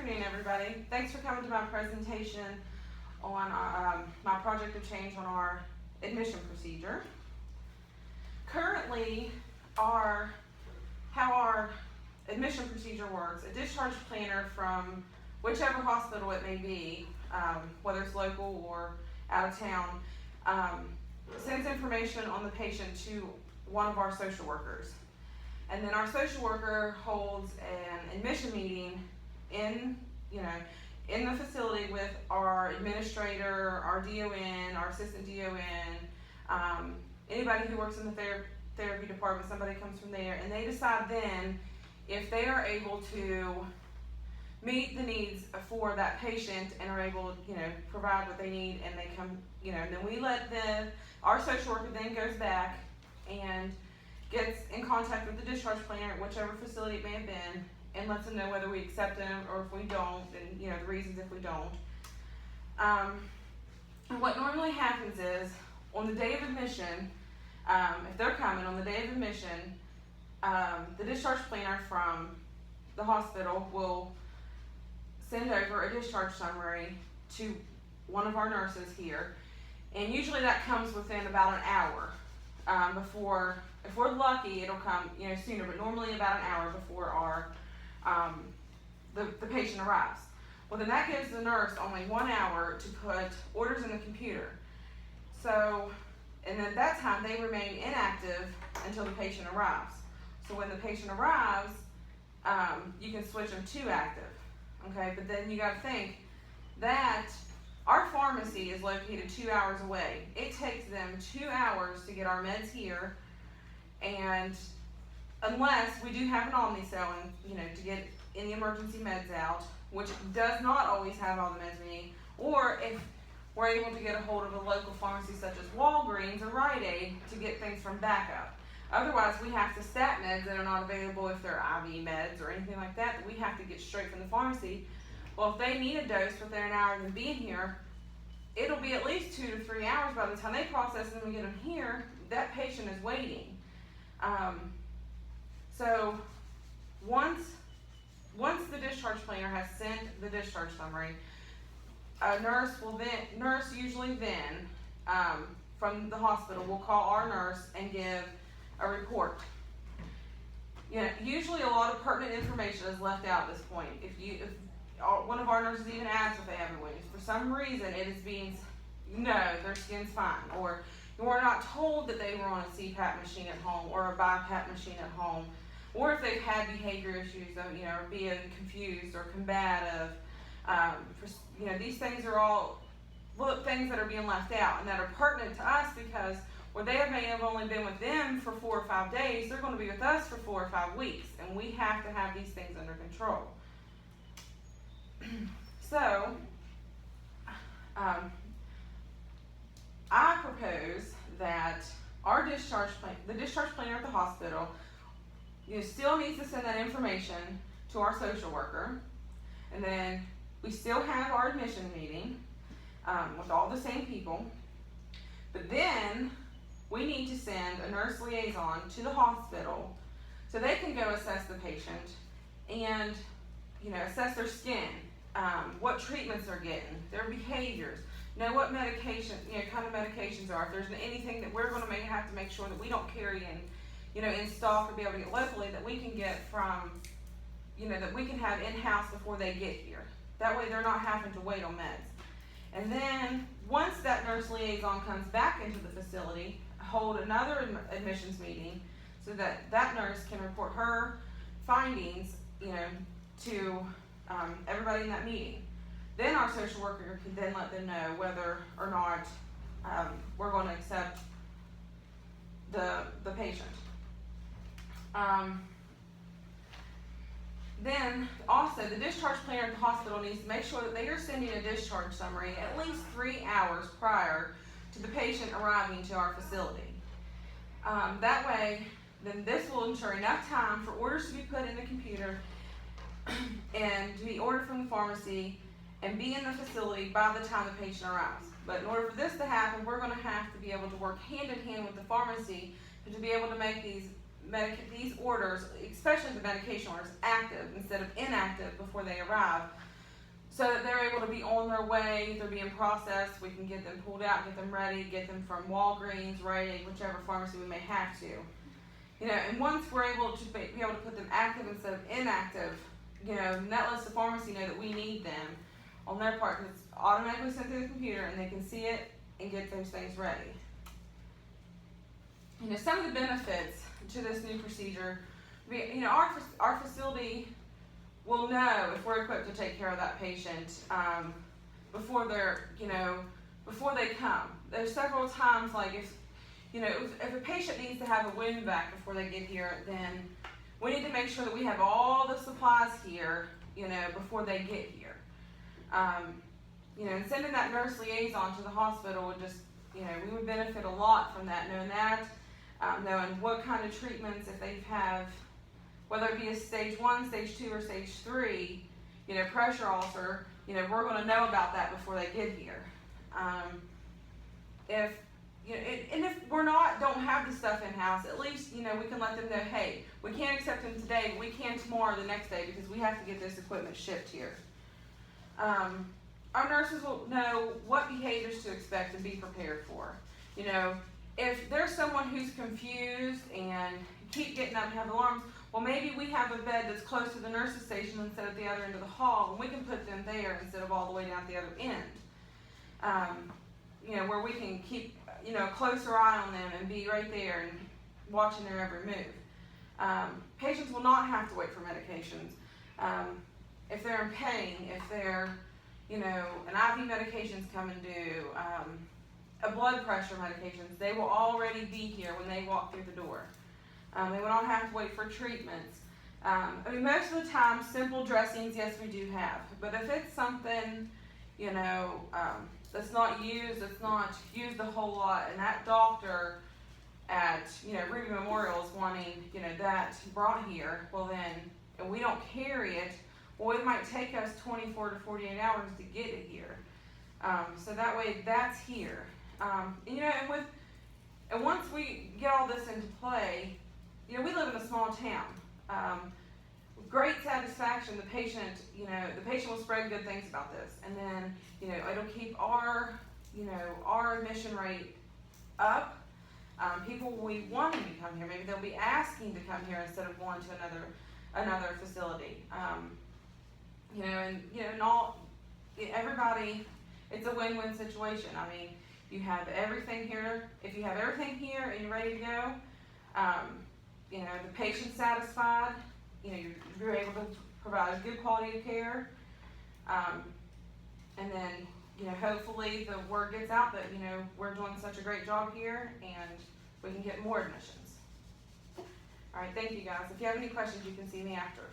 afternoon, everybody. Thanks for coming to my presentation on my project of change on our admission procedure. Currently, how our admission procedure works, a discharge planner from whichever hospital it may be, whether it's local or out of town, sends information on the patient to one of our social workers. And then our social worker holds an admission meeting in the facility with our administrator, our DON, our assistant DON, anybody who works in the therapy department, somebody comes from there, and they decide then if they are able to meet the needs for that patient and are able to, provide what they need, and they come, and then we let our social worker then goes back and gets in contact with the discharge planner at whichever facility it may have been and lets them know whether we accept them or if we don't, and the reasons if we don't. And what normally happens is on the day of admission, if they're coming on the day of admission, the discharge planner from the hospital will send over a discharge summary to one of our nurses here, and usually that comes within about an hour before. If we're lucky, it'll come sooner, but normally about an hour before our the patient arrives. Well, then that gives the nurse only 1 hour to put orders in the computer. So, and then at that time they remain inactive until the patient arrives. So when the patient arrives, you can switch them to active. Okay, but then you got to think that our pharmacy is located 2 hours away. It takes them 2 hours to get our meds here, and unless we do have an Omnicell and to get any emergency meds out, which does not always have all the meds we need, or if we're able to get a hold of a local pharmacy such as Walgreens or Rite Aid to get things from backup. Otherwise, we have to stat meds that are not available if they're IV meds or anything like that we have to get straight from the pharmacy. Well, if they need a dose within an hour of them being here, it'll be at least 2 to 3 hours by the time they process them and get them here. That patient is waiting. So once the discharge planner has sent the discharge summary, a nurse usually then from the hospital will call our nurse and give a report. Usually a lot of pertinent information is left out at this point. If one of our nurses even asks if they have a wound, for some reason it is being, no, their skin's fine, or we're not told that they were on a CPAP machine at home or a BiPAP machine at home, or if they've had behavior issues, or being confused or combative. These things are all things that are being left out and that are pertinent to us because they may have only been with them for 4 or 5 days. They're going to be with us for 4 or 5 weeks, and we have to have these things under control. So, I propose that our the discharge planner at the hospital, still needs to send that information to our social worker, and then we still have our admission meeting with all the same people, but then we need to send a nurse liaison to the hospital so they can go assess the patient and assess their skin, what treatments they're getting, their behaviors, know what medication, kind of medications are. If there's anything that we're going to have to make sure that we don't carry in stock or be able to get locally, that we can get from, that we can have in-house before they get here. That way they're not having to wait on meds. And then once that nurse liaison comes back into the facility, hold another admissions meeting so that that nurse can report her findings, to everybody in that meeting. Then our social worker can then let them know whether or not we're going to accept the patient. Then also the discharge planner at the hospital needs to make sure that they are sending a discharge summary at least 3 hours prior to the patient arriving to our facility. That way, then this will ensure enough time for orders to be put in the computer and to be ordered from the pharmacy and be in the facility by the time the patient arrives. But in order for this to happen, we're going to have to be able to work hand in hand with the pharmacy to be able to make these orders, especially the medication orders, active instead of inactive before they arrive, so that they're able to be on their way, they're being processed, we can get them pulled out, get them ready, get them from Walgreens, Rite Aid, whichever pharmacy we may have to. You know, and once we're able to be able to put them active instead of inactive, you know, and that lets the pharmacy know that we need them on their part, because it's automatically sent to the computer and they can see it and get those things ready. You know, some of the benefits to this new procedure, you know, our facility will know if we're equipped to take care of that patient before they're, you know, before they come. There's several times, like if, you know, if a patient needs to have a wound vac before they get here, then we need to make sure that we have all the supplies here, you know, before they get here. You know, and sending that nurse liaison to the hospital would just, you know, we would benefit a lot from that, knowing that, knowing what kind of treatments, if they have, whether it be a stage 1, stage 2, or stage 3, you know, pressure ulcer, you know, we're going to know about that before they get here. If, you know, and if we're don't have the stuff in-house, at least, you know, we can let them know, hey, we can't accept them today, but we can tomorrow or the next day, because we have to get this equipment shipped here. Our nurses will know what behaviors to expect and be prepared for. You know, if there's someone who's confused and keep getting up and have alarms, well, maybe we have a bed that's close to the nurse's station instead of the other end of the hall, and we can put them there instead of all the way down at the other end. You know, where we can keep, you know, a closer eye on them and be right there and watching their every move. Patients will not have to wait for medications. If they're in pain, if they're, you know, an IV medication's coming due, a blood pressure medications, they will already be here when they walk through the door. They will not have to wait for treatments. I mean, most of the time, simple dressings, yes, we do have. But if it's something, you know, that's not used a whole lot, and that doctor at, you know, Ruby Memorial is wanting, you know, that brought here, well then, and we don't carry it, well, it might take us 24 to 48 hours to get it here. So that way, that's here. You know, and once we get all this into play, you know, we live in a small town. With great satisfaction, the patient will spread good things about this, and then, you know, it'll keep our admission rate up. People will be wanting to come here. Maybe they'll be asking to come here instead of going to another facility. You know, and you know, everybody, it's a win-win situation. I mean, you have everything here. If you have everything here and you're ready to go, you know, the patient's satisfied. You know, you're able to provide a good quality of care, and then, you know, hopefully the word gets out that, you know, we're doing such a great job here, and we can get more admissions. All right, thank you guys. If you have any questions, you can see me after.